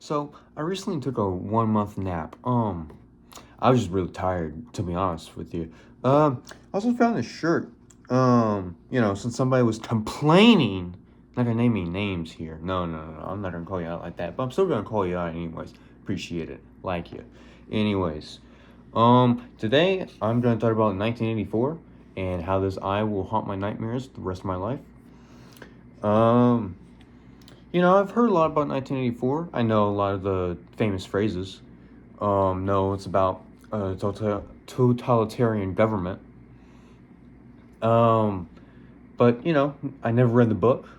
So I recently took a 1 month nap. I was just really tired, to be honest with you. I also found this shirt. Since somebody was complaining, not gonna name any names here. No. I'm not gonna call you out like that, but I'm still gonna call you out anyways. Appreciate it, like you. Anyways, today I'm gonna talk about 1984 and how this eye will haunt my nightmares the rest of my life. Um, I've heard a lot about 1984. I know a lot of the famous phrases. No, it's about totalitarian government. Um, but I never read the book.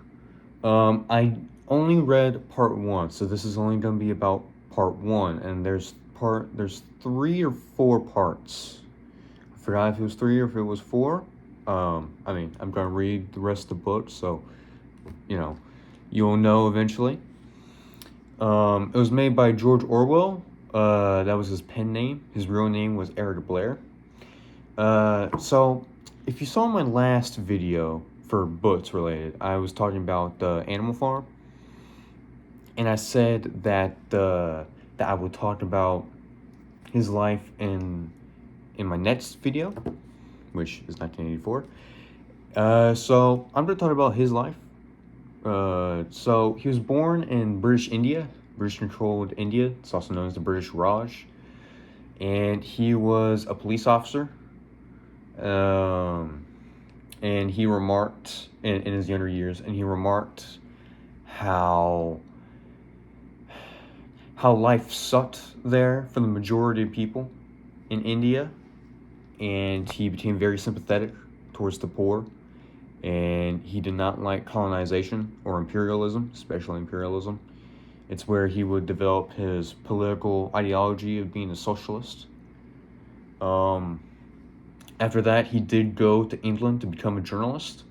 I only read part one, so this is only going to be about part one, and there's 3 or 4 parts. I forgot if it was 3 or if it was 4. I'm going to read the rest of the book, so you know, you'll know eventually. It was made by George Orwell. That was his pen name. His real name was Eric Blair. So, if you saw my last video for books related, I was talking about the Animal Farm, and I said that I would talk about his life in my next video, which is 1984. So I'm gonna talk about his life. So he was born in British India, British controlled India. It's also known as the British Raj. And he was a police officer. And he remarked in his younger years, and he remarked how life sucked there for the majority of people in India, and he became very sympathetic towards the poor, and he did not like colonization or imperialism, especially imperialism. It's where he would develop his political ideology of being a socialist. After that, he did go to England to become a journalist.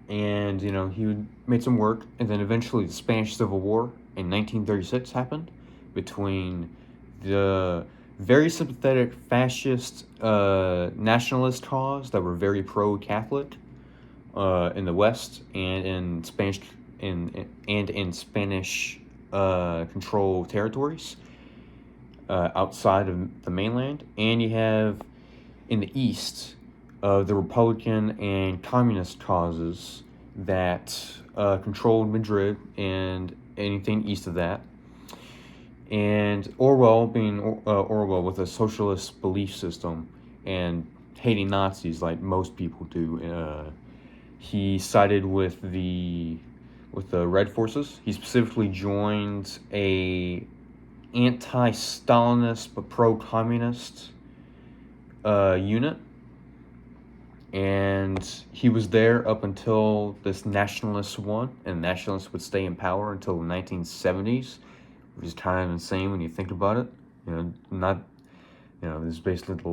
And, he would made some work. And then eventually the Spanish Civil War in 1936 happened between the very sympathetic fascist nationalist cause that were very pro-Catholic in the West and in Spanish controlled territories outside of the mainland, and you have in the East the Republican and communist causes that controlled Madrid and anything east of that. And Orwell, being Orwell with a socialist belief system and hating Nazis like most people do, he sided with the Red Forces. He specifically joined a anti-Stalinist but pro-communist unit, and he was there up until this nationalists won, and nationalists would stay in power until the 1970s, which is kind of insane when you think about it. This is basically the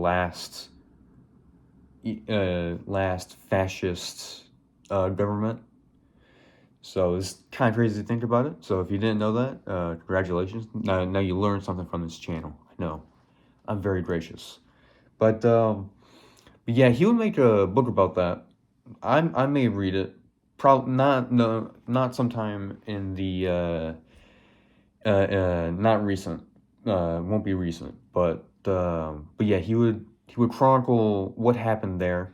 last fascist government. So it's kind of crazy to think about it. So if you didn't know that, congratulations. Now you learned something from this channel. I know. I'm very gracious. But yeah, he would make a book about that. I may read it. Probably not sometime in the not recent. Won't be recent. But yeah, he would chronicle what happened there,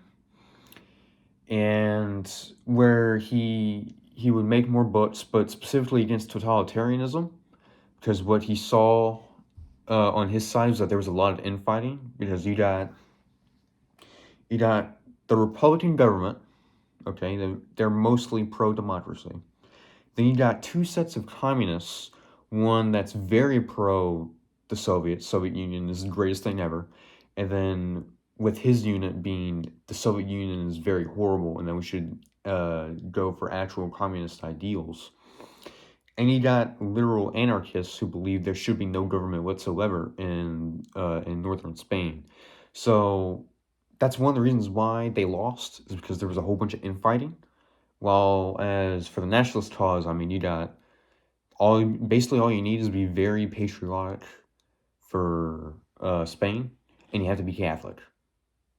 and where he would make more books, but specifically against totalitarianism, because what he saw on his side was that there was a lot of infighting, because you got the Republican government, okay, they're mostly pro-democracy. Then you got 2 sets of communists, one that's very pro the Soviet Union is the greatest thing ever, and then with his unit being the Soviet Union is very horrible, and then we should go for actual communist ideals. And you got literal anarchists who believe there should be no government whatsoever in northern Spain. So that's one of the reasons why they lost, is because there was a whole bunch of infighting. While as for the nationalist cause, you got all you need is to be very patriotic for Spain, and you have to be Catholic.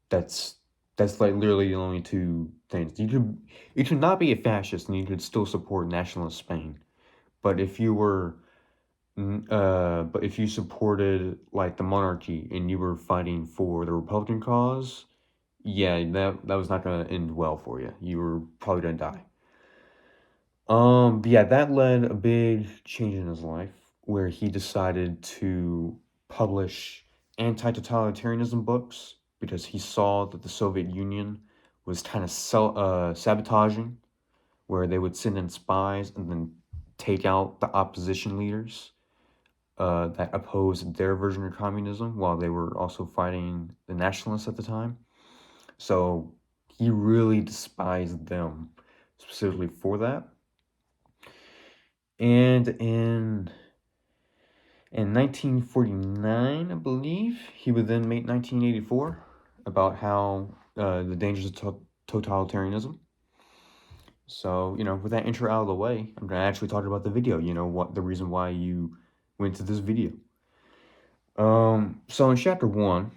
That's like literally the only 2 things. You could not be a fascist and you could still support nationalist Spain. But if you were But if you supported like the monarchy and you were fighting for the Republican cause, yeah, that was not gonna end well for you. You were probably gonna die. But yeah, that led a big change in his life where he decided to publish anti-totalitarianism books because he saw that the Soviet Union was kind of sabotaging, where they would send in spies and then take out the opposition leaders that opposed their version of communism while they were also fighting the nationalists at the time. So he really despised them specifically for that. And in 1949, I believe, he would then make 1984 about how the dangers of totalitarianism. So, with that intro out of the way, I'm going to actually talk about the video, what the reason why you went to this video. So in chapter 1,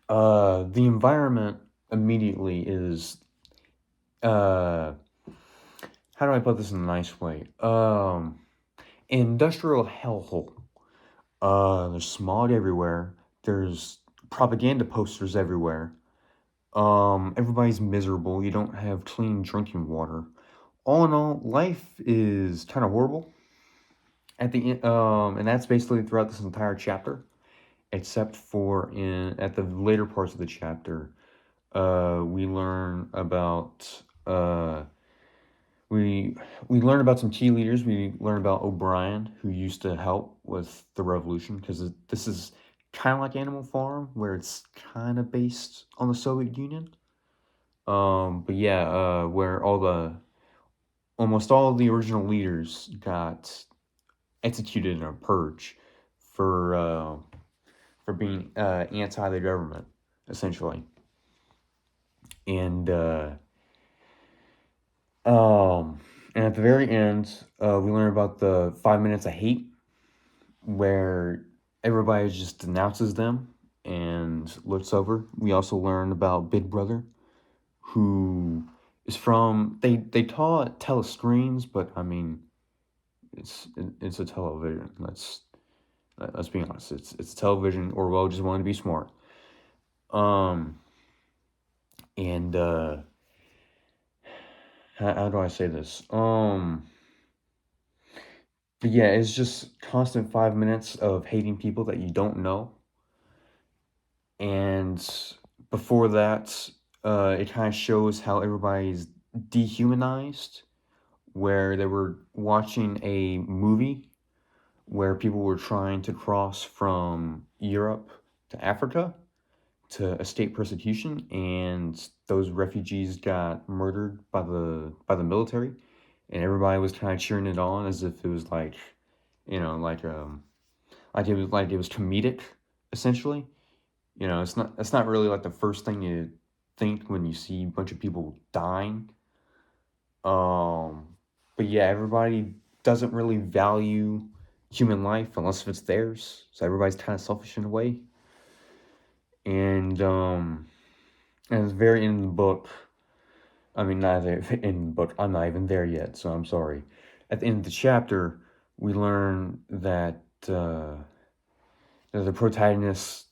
the environment immediately is, how do I put this in a nice way? Industrial hellhole. There's smog everywhere. There's propaganda posters everywhere. Everybody's miserable. You don't have clean drinking water. All in all, life is kind of horrible. At the end, and that's basically throughout this entire chapter, except for at the later parts of the chapter, we learn about we learn about some key leaders. We learn about O'Brien, who used to help with the revolution, because this is kind of like Animal Farm, where it's kind of based on the Soviet Union. But yeah, where almost all of the original leaders got executed in a purge for being anti the government, essentially. And and at the very end, we learn about the 5 minutes of hate, where everybody just denounces them and looks over. We also learn about Big Brother, who is from they call it telescreens, but I mean it's a television. Let's be honest. It's television. Orwell just wanted to be smart. Um, and how do I say this? But yeah, it's just constant 5 minutes of hating people that you don't know. And before that, it kind of shows how everybody's dehumanized, where they were watching a movie where people were trying to cross from Europe to Africa to escape persecution, and those refugees got murdered by the military, and everybody was kind of cheering it on as if it was like, like it was comedic, essentially. It's not really like the first thing you think when you see a bunch of people dying. Um, but yeah, everybody doesn't really value human life unless it's theirs. So everybody's kind of selfish in a way. And at the very end of the book, I mean, not there in the book. I'm not even there yet, so I'm sorry. At the end of the chapter, we learn that the protagonist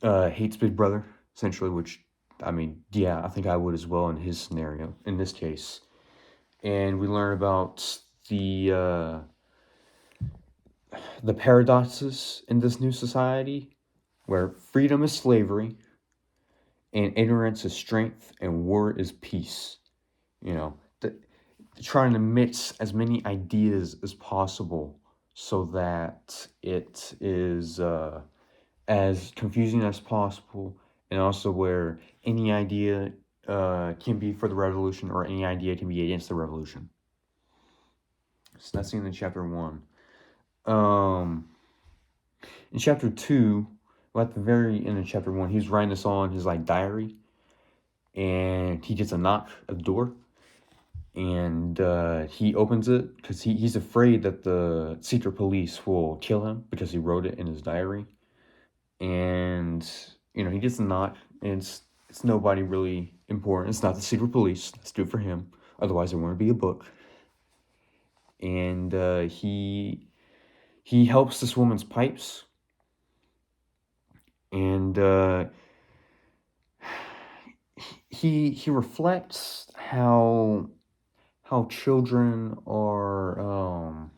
hates Big Brother, essentially. Which, I mean, yeah, I think I would as well in his scenario, in this case. And we learn about the paradoxes in this new society, where freedom is slavery, and ignorance is strength, and war is peace. You know, trying to mix as many ideas as possible so that it is as confusing as possible, and also where any idea can be for the revolution or any idea can be against the revolution. So that's the end of chapter 1. In chapter 2, well, at the very end of chapter 1, he's writing this on his like diary, and he gets a knock at the door, and he opens it because he's afraid that the secret police will kill him because he wrote it in his diary. And he gets a knock, and it's nobody really important. It's not the secret police. That's good for him. Otherwise, it wouldn't be a book. And he he helps this woman's pipes, and he reflects how children are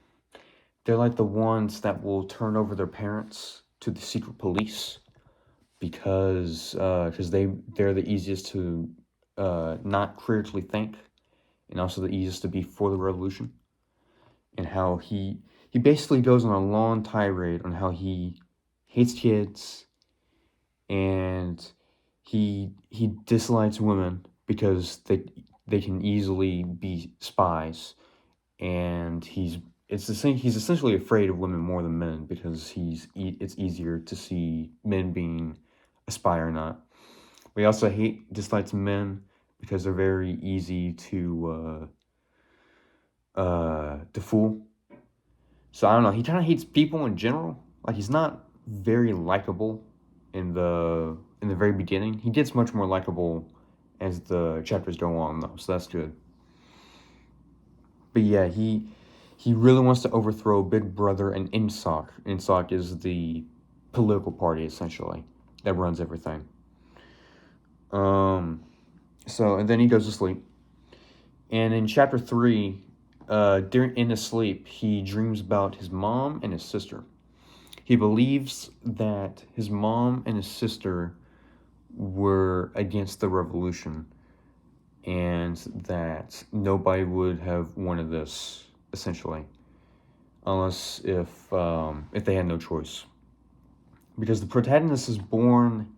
they're like the ones that will turn over their parents to the secret police because they're the easiest to not critically think, and also the easiest to be for the revolution. And how he basically goes on a long tirade on how he hates kids, and he dislikes women because they can easily be spies, and he's essentially afraid of women more than men because it's easier to see men being a spy or not. We also dislikes men because they're very easy to fool. So I don't know. He kind of hates people in general. Like he's not very likable in the very beginning. He gets much more likable as the chapters go on, though. So that's good. But yeah, he really wants to overthrow Big Brother and INSOC. INSOC is the political party essentially that runs everything. So and then he goes to sleep. And in chapter 3, in his sleep, he dreams about his mom and his sister. He believes that his mom and his sister were against the revolution, and that nobody would have wanted this, essentially, unless if they had no choice. Because the protagonist is born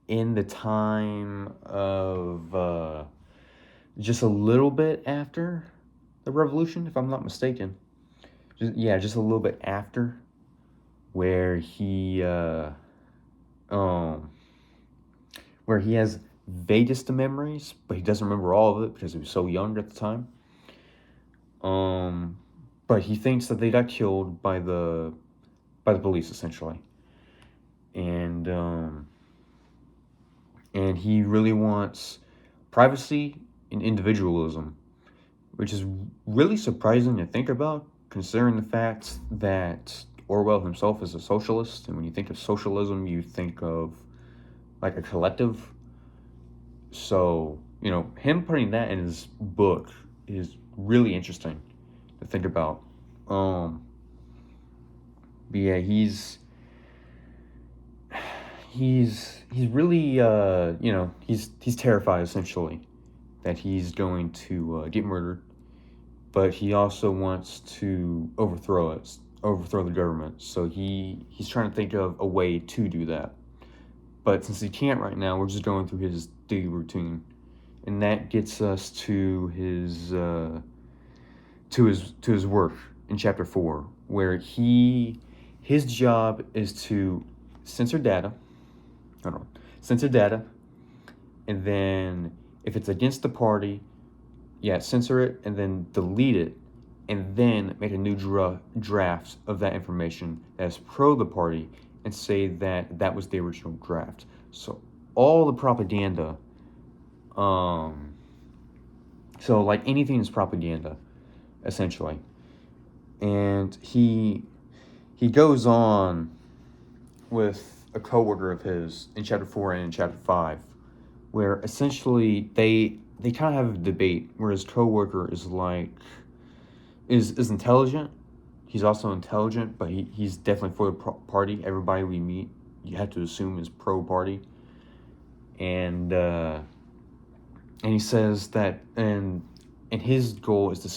in the time of just a little bit after the revolution, if I'm not mistaken. Just a little bit after, where where he has vaguest of memories, but he doesn't remember all of it because he was so young at the time. But he thinks that they got killed by the police essentially, and he really wants privacy and individualism, which is really surprising to think about, considering the fact that Orwell himself is a socialist, and when you think of socialism, you think of like a collective. So, him putting that in his book is really interesting to think about. But yeah, he's really he's terrified essentially that he's going to get murdered, but he also wants to overthrow the government. So he's trying to think of a way to do that. But since he can't right now, we're just going through his daily routine, and that gets us to his work in chapter 4, where his job is to censor data. Hold on, censor data, and then if it's against the party, censor it and then delete it, and then make a new draft of that information that is pro the party and say that was the original draft. So all the propaganda, so like anything is propaganda, essentially. And he goes on with a coworker of his in chapter 4 and in chapter 5, where essentially they kind of have a debate where his coworker is like is intelligent. He's also intelligent, but he's definitely for the party. Everybody we meet, you have to assume is pro party, and he says that and his goal is to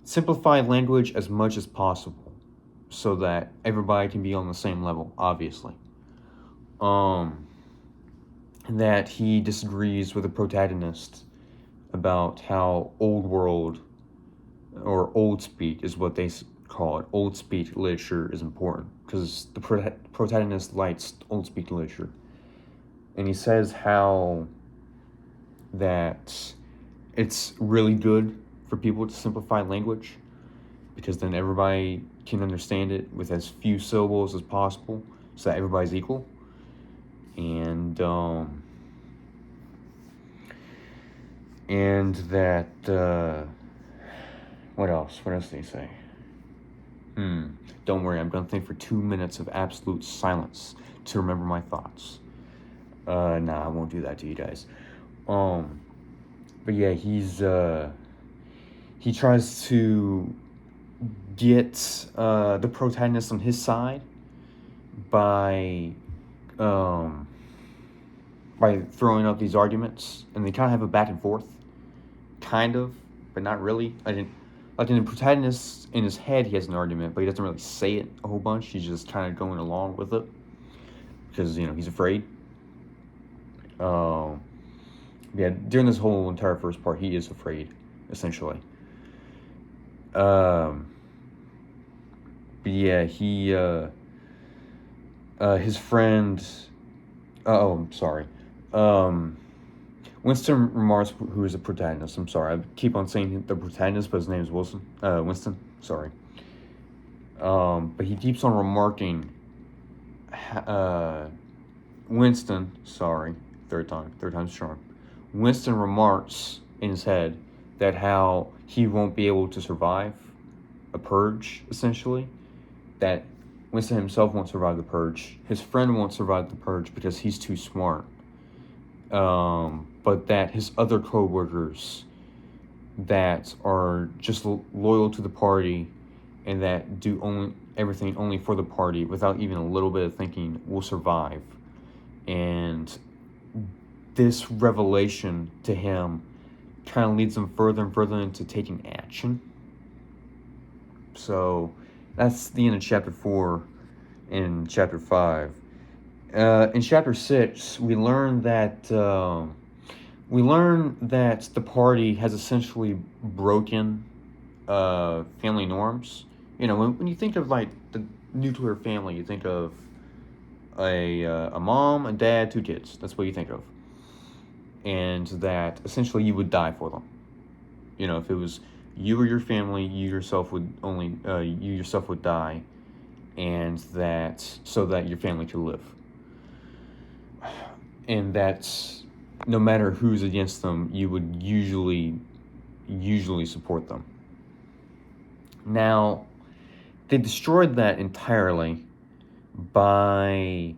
simplify language as much as possible, so that everybody can be on the same level. Obviously, that he disagrees with the protagonist about how old world or old speak is what they call it. Old speak literature is important because the protagonist likes old speak literature, and he says how that it's really good for people to simplify language because then everybody can understand it with as few syllables as possible, so that everybody's equal. And that what else did he say? Don't worry, I'm going to think for 2 minutes of absolute silence to remember my thoughts. Nah, I won't do that to you guys. But yeah, he tries to get the protagonist on his side by um, by throwing out these arguments, and they kind of have a back and forth, kind of, but not really. I didn't like in the protagonist in his head he has an argument, but he doesn't really say it a whole bunch. He's just kind of going along with it because he's afraid. Um, yeah, during this whole entire first part, he is afraid, essentially. Um, but yeah, his friend. Oh, I'm sorry. Um, Winston Mars, who is the protagonist. I'm sorry, I keep on saying the protagonist, but his name is Wilson. Winston. Sorry. But he keeps on remarking. Winston. Sorry, third time's charm. Winston remarks in his head that how he won't be able to survive a purge, essentially. That Winston himself won't survive the purge. His friend won't survive the purge because he's too smart. But that his other co-workers that are just loyal to the party and that do everything only for the party without even a little bit of thinking will survive. And this revelation to him kind of leads him further and further into taking action. So that's the end of chapter 4 and chapter 5. In chapter 6, we learn that the party has essentially broken family norms. When you think of like the nuclear family, you think of a mom, a dad, 2 kids. That's what you think of, and that essentially you would die for them. If it was you or your family, you yourself would die, and that so that your family could live. And that's no matter who's against them, you would usually support them. Now, they destroyed that entirely by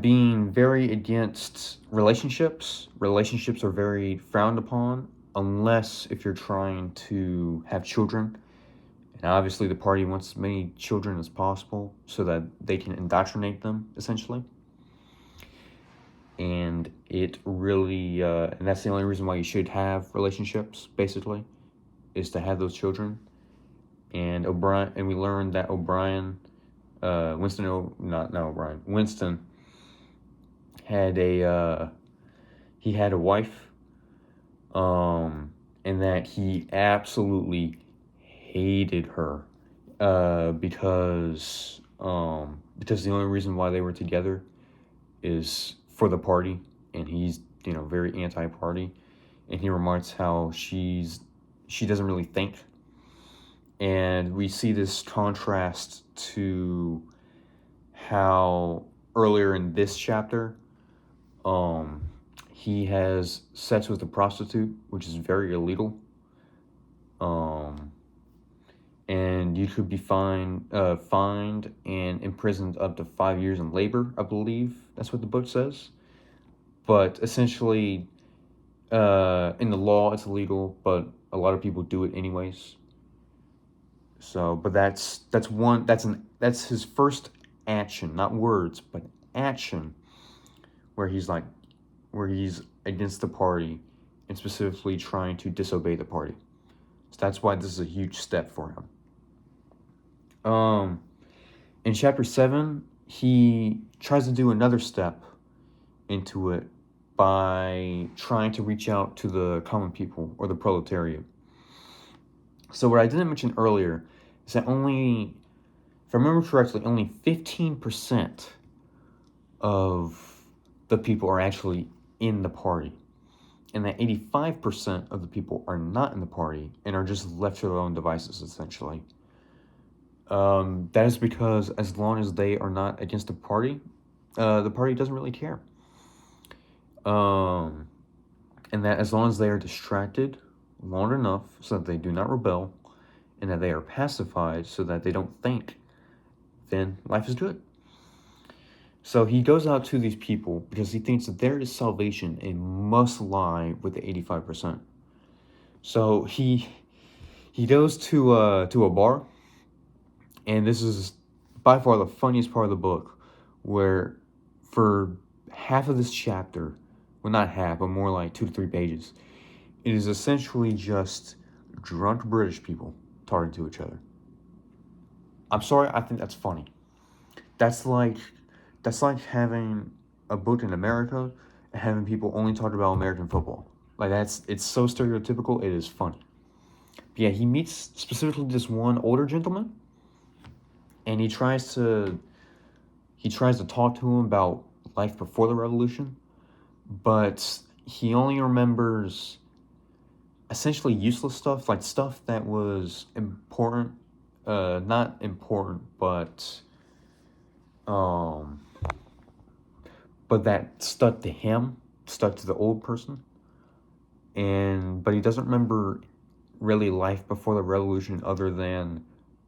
being very against relationships. Relationships are very frowned upon unless if you're trying to have children. And obviously the party wants as many children as possible so that they can indoctrinate them, essentially. And it really, and that's the only reason why you should have relationships, basically, is to have those children. And we learned that Winston had he had a wife, and that he absolutely hated her, because the only reason why they were together is for the party, and he's very anti-party, and he remarks how she doesn't really think, and we see this contrast to how earlier in this chapter, he has sex with a prostitute, which is very illegal, and you could be fined and imprisoned up to 5 years in labor, I believe. That's what the book says. But essentially, in the law, it's illegal, but a lot of people do it anyways. So, but that's his first action, not words, but action, where he's against the party and specifically trying to disobey the party. So that's why this is a huge step for him. In chapter 7, he tries to do another step into it by trying to reach out to the common people or the proletariat. So what I didn't mention earlier is that if I remember correctly, only 15% of the people are actually in the party, and that 85% of the people are not in the party and are just left to their own devices, essentially. That is because as long as they are not against the party doesn't really care. And that as long as they are distracted long enough so that they do not rebel and that they are pacified so that they don't think, then life is good. So he goes out to these people because he thinks that there is salvation and must lie with the 85%. So he goes to a bar, and this is by far the funniest part of the book, where for half of this chapter, well, not half, but more like 2 to 3 pages, it is essentially just drunk British people talking to each other. I'm sorry, I think that's funny. That's like having a book in America and having people only talk about American football. Like it's so stereotypical. It is funny. But yeah, he meets specifically this one older gentleman, and he tries to talk to him about life before the revolution, but he only remembers essentially useless stuff, like stuff that was important, not important, um, but that stuck to him, stuck to the old person, but he doesn't remember really life before the revolution, other than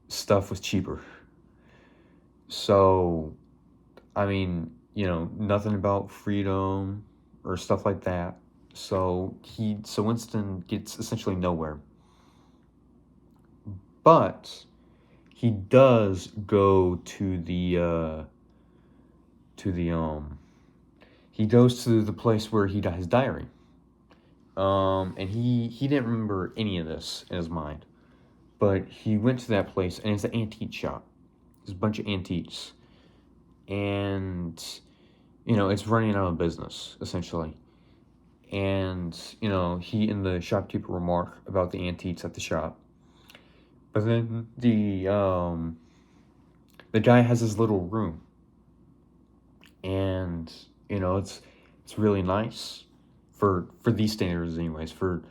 stuff was cheaper. So, I mean, nothing about freedom or stuff like that. So Winston gets essentially nowhere. But he does go to he goes to the place where he got his diary. And he didn't remember any of this in his mind, but he went to that place, and it's an antique shop. There's a bunch of antiques, and it's running out of business essentially. And he and the shopkeeper remark about the antiques at the shop, but then the guy has his little room, and it's really nice for these standards, anyways. For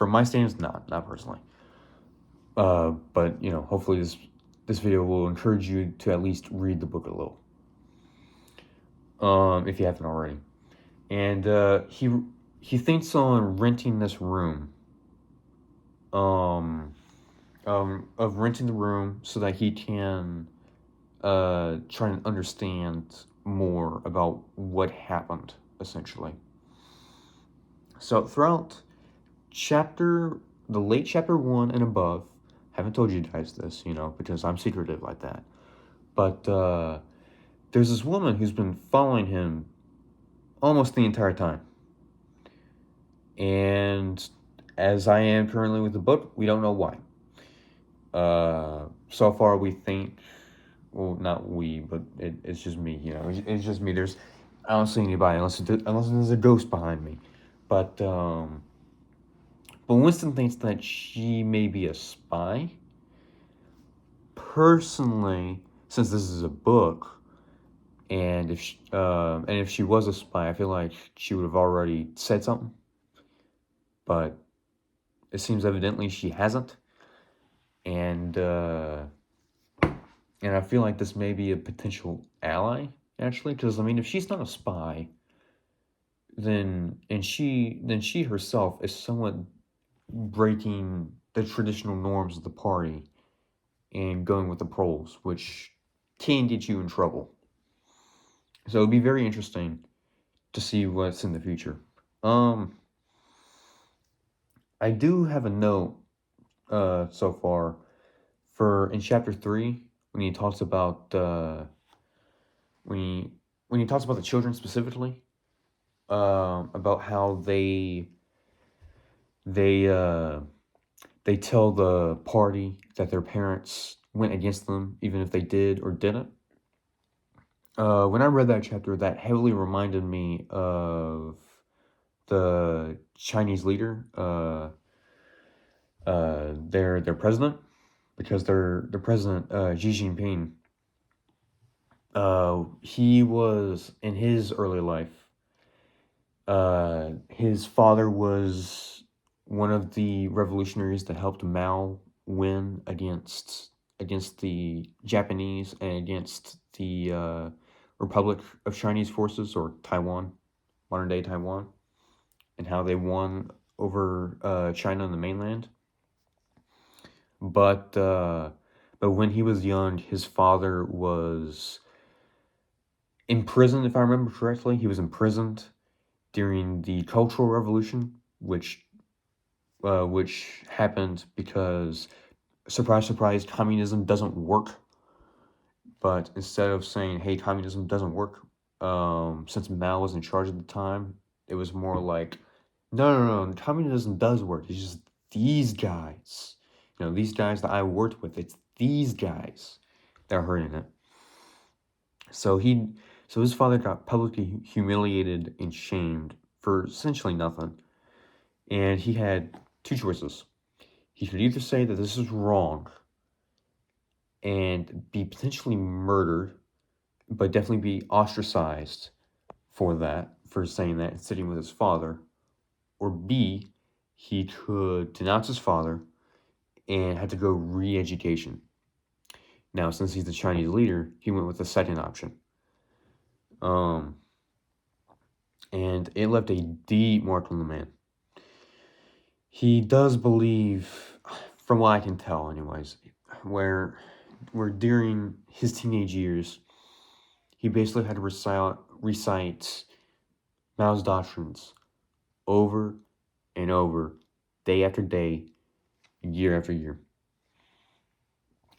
my standards, not personally. But hopefully this video will encourage you to at least read the book a little, if you haven't already. And he thinks on renting this room, of renting the room so that he can try and understand more about what happened, essentially. So throughout the late chapter 1 and above, haven't told you guys this, because I'm secretive like that, but there's this woman who's been following him almost the entire time. And as I am currently with the book, we don't know why. So far we think, well, not we, but it's just me, it's just me. I don't see anybody unless there's a ghost behind me. But Winston thinks that she may be a spy. Personally, since this is a book, and if she was a spy, I feel like she would have already said something. But it seems evidently she hasn't, and I feel like this may be a potential ally, actually, because if she's not a spy, then she herself is somewhat breaking the traditional norms of the party and going with the proles, which can get you in trouble. So it'd be very interesting to see what's in the future. I do have a note so far for in chapter 3 when he talks about when he talks about the children specifically, about how they tell the party that their parents went against them, even if they did or didn't. When I read that chapter, that heavily reminded me of the Chinese leader, their president, because their president, Xi Jinping, he was in his early life. His father was one of the revolutionaries that helped Mao win against the Japanese and against the Republic of Chinese Forces, or Taiwan, modern day Taiwan, and how they won over China and the mainland. But when he was young, his father was imprisoned, if I remember correctly. He was imprisoned during the Cultural Revolution, which happened because, surprise, surprise, communism doesn't work. But instead of saying, "Hey, communism doesn't work," since Mao was in charge at the time, it was more like, "No, no, no, communism does work. It's just these guys, these guys that I worked with. It's these guys that are hurting it." So his father got publicly humiliated and shamed for essentially nothing, and he had two choices. He could either say that this is wrong and be potentially murdered, but definitely be ostracized for that, for saying that and sitting with his father, or B, he could denounce his father and had to go re-education. Now, since he's the Chinese leader, he went with the second option. And it left a deep mark on the man. He does believe, from what I can tell anyways, where during his teenage years, he basically had to recite Mao's doctrines over and over, day after day, year after year.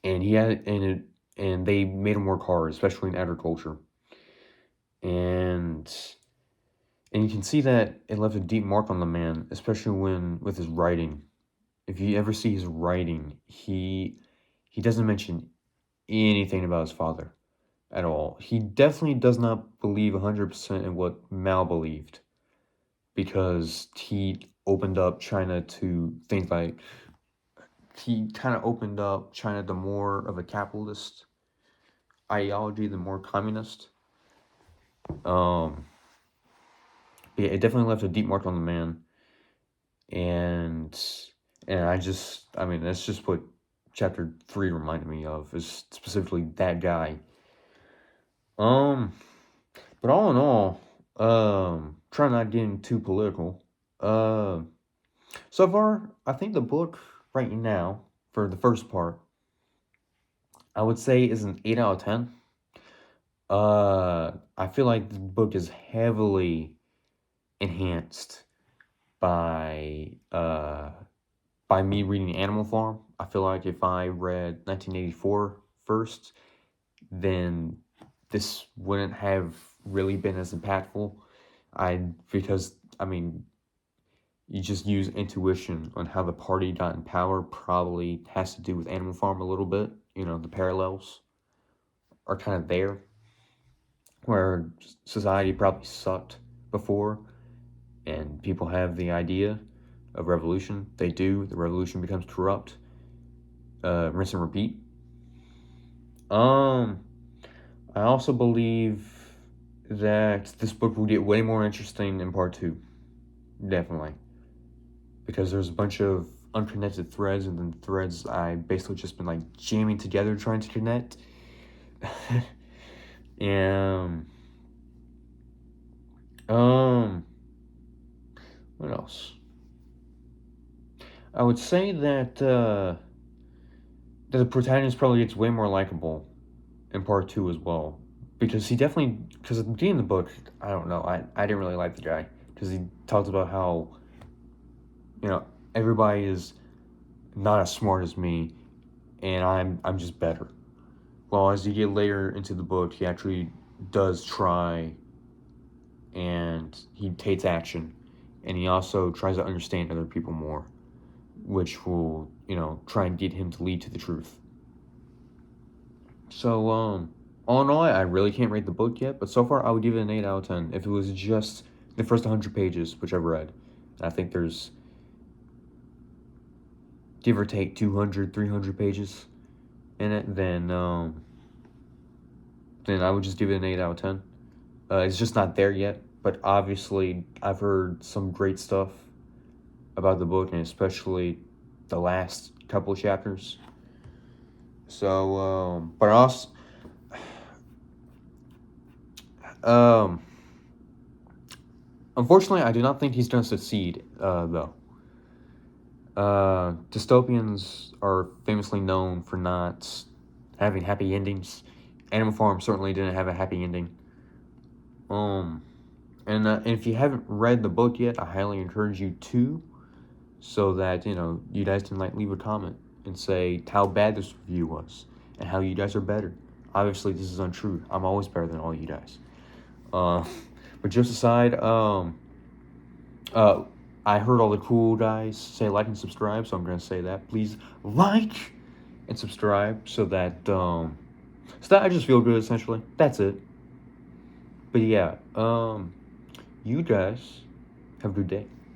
And they made him work hard, especially in agriculture. And you can see that it left a deep mark on the man, especially with his writing. If you ever see his writing, he doesn't mention anything about his father at all. He definitely does not believe 100% in what Mao believed, because he opened up China to things like, he kind of opened up China to more of a capitalist ideology than more communist. Yeah, it definitely left a deep mark on the man, and that's just what chapter 3 reminded me of, is specifically that guy. But all in all, try not getting too political. So far, I think the book right now, for the first part, I would say is an 8 out of 10. I feel like the book is heavily enhanced by me reading Animal Farm. I feel like if I read 1984 first, then this wouldn't have really been as impactful. Because you just use intuition on how the party got in power. Probably has to do with Animal Farm a little bit. The parallels are kind of there, where society probably sucked before, and people have the idea of revolution. They do. The revolution becomes corrupt. Rinse and repeat. I also believe that this book will get way more interesting in part 2. Definitely. Because there's a bunch of unconnected threads, and then threads I basically just been like jamming together trying to connect. And what else? I would say that the protagonist probably gets way more likable in part 2 as well, because at the beginning of the book, I don't know, I didn't really like the guy, because he talks about how everybody is not as smart as me, and I'm just better. Well, as you get later into the book, he actually does try, and he takes action, and he also tries to understand other people more, which will, try and get him to lead to the truth. So, all in all, I really can't rate the book yet, but so far I would give it an 8 out of 10. If it was just the first 100 pages, which I've read, and I think there's, give or take, 200, 300 pages in it, then I would just give it an 8 out of 10. It's just not there yet, but obviously I've heard some great stuff about the book, and especially the last couple of chapters. So, but also, unfortunately, I do not think he's going to succeed, though. Dystopians are famously known for not having happy endings. Animal Farm certainly didn't have a happy ending. Um, and if you haven't read the book yet, I highly encourage you to, so that you guys can like leave a comment and say how bad this review was and how you guys are better. Obviously, this is untrue. I'm always better than all you guys. Uh, but just aside, uh, I heard all the cool guys say like and subscribe, so I'm gonna say that. Please like and subscribe so that I just feel good essentially. That's it. But yeah, you guys have a good day.